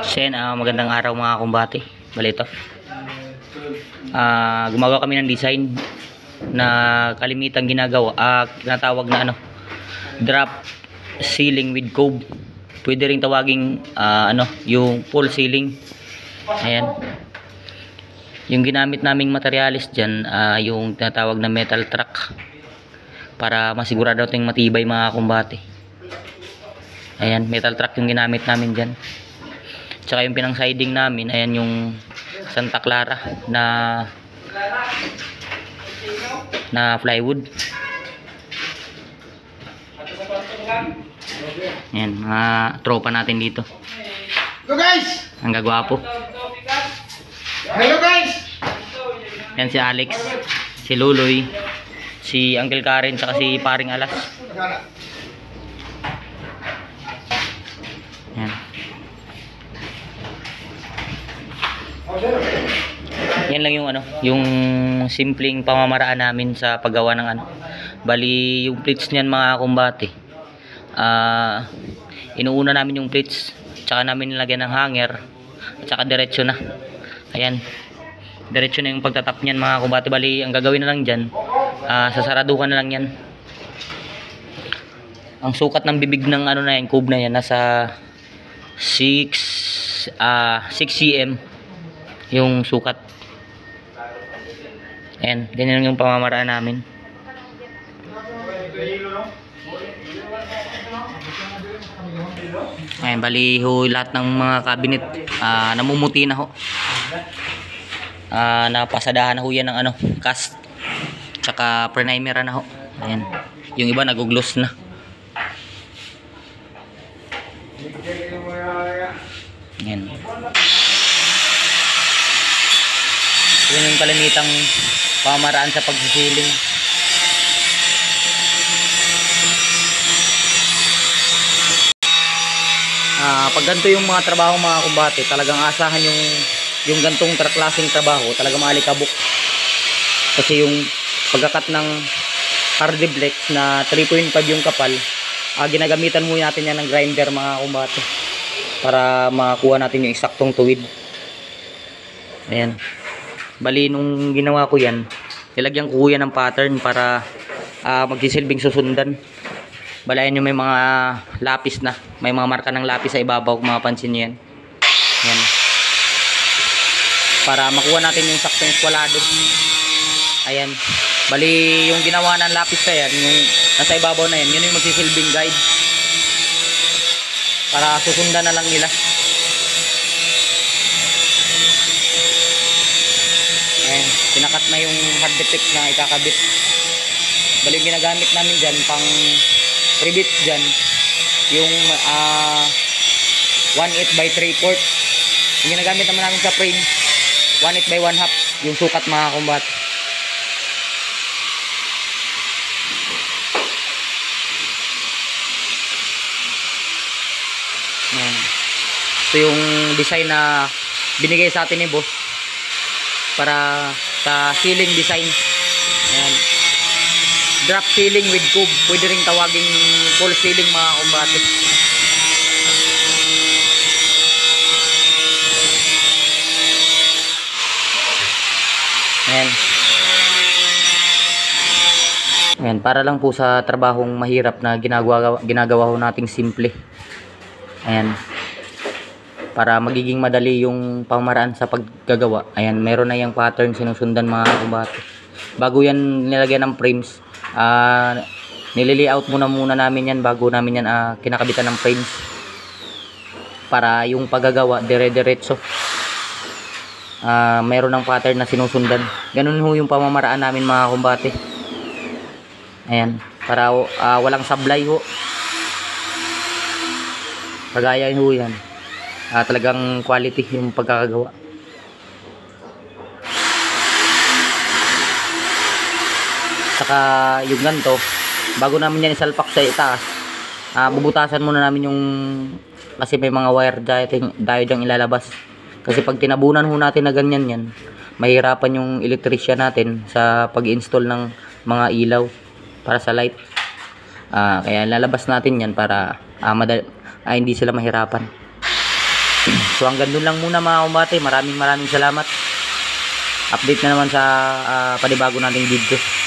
Sen, magandang araw mga kumbate. Balito. Gumagawa kami ng design na kalimitang ginagawa, tinatawag na drop ceiling with cove. Pwede ring tawaging yung full ceiling. Ayan. Yung ginamit naming materialis diyan, yung tinatawag na metal track para masigurado nating matibay mga kumbate. Ayan, metal track yung ginamit namin diyan. Tsaka yung pinang siding namin, ayan yung Santa Clara na plywood. Ayan, mga tropa natin dito. Hello guys! Ang gagwapo. Hello guys! Ayan si Alex, si Luloy, si Uncle Karen, tsaka si Paring Alas. Ayan. Yan lang yung simpleng pamamaraan namin sa paggawa ng bali yung plates niyan mga kumbate. Inuuna namin yung plates, tsaka namin nilagyan ng hanger, tsaka diretso na. Ayan, diretso na yung pagtatap niyan mga kumbate. Bali ang gagawin na lang diyan, sasaraduhan na lang yan. Ang sukat ng bibig ng yan, cube na yan, nasa 6 cm yung sukat. Ayan, ganyan yung pamamaraan namin. Ayan, bali ho lahat ng mga cabinet namumuti na ho. Napasadahan na ho yan ng cast, tsaka primer na ho. Ayan, yung iba nagugloss na. Ayan. Yun yung kalimitang pamamaraan sa pagsisiling. Pag ganito yung mga trabaho mga kumbate, talagang asahan yung gantong klaseng trabaho, talagang maalikabok. Kasi yung pagkakat ng hardiplex na 3.5 yung kapal, ginagamitan muna natin yan ng grinder mga kumbate para makakuha natin yung eksaktong tuwid. Ayan. Bali nung ginawa ko yan, nilagyan ko yan ng pattern para magsisilbing susundan. Balayan nyo may mga lapis na, may mga marka ng lapis sa ibabaw kung mapapansin nyo yan. Yan, para makuha natin yung saktong eskwalado. Ayan, bali yung ginawa ng lapis na yan, yung nasa ibabaw na yan, yun yung magsisilbing guide para susundan na lang nila. Ayan, pinakat na yung hardiplex na ikakabit. Bali yung ginagamit namin dyan pang rivet dyan, yung 1/8 by 3/4. Yung ginagamit naman namin sa frame, 1/8 by 1/2 yung sukat mga kumbat. Ayan. Ito yung design na binigay sa atin ni boss para sa ceiling design. Ayan, drop ceiling with cube, pwede ring tawaging full ceiling mga kumbate. Ayan. Ayan, para lang po sa trabahong mahirap na ginagawa ho nating simple. Ayan, para magiging madali yung pamaraan sa paggagawa. Ayan, meron na yung pattern sinusundan mga kumbate. Bago yan nilagyan ng frames, nililiaut muna namin yan bago namin yan kinakabitan ng frames, para yung paggagawa dire-diretso. Meron ng pattern na sinusundan. Ganun ho yung pamamaraan namin mga kumbate. Ayan, para walang sablay ho. Kagaya ho yan, talagang quality yung pagkakagawa. Saka yung ganito, bago namin yan isalpak sa itaas, bubutasan muna namin yung, kasi may mga wire diode ang ilalabas. Kasi pag tinabunan ho natin na ganyan yan, mahirapan yung electrician natin sa pag-install ng mga ilaw para sa light. Kaya lalabas natin yan para hindi sila mahirapan. So hanggang doon lang muna mga kumbate. Maraming salamat. Update na naman sa panibago nating video.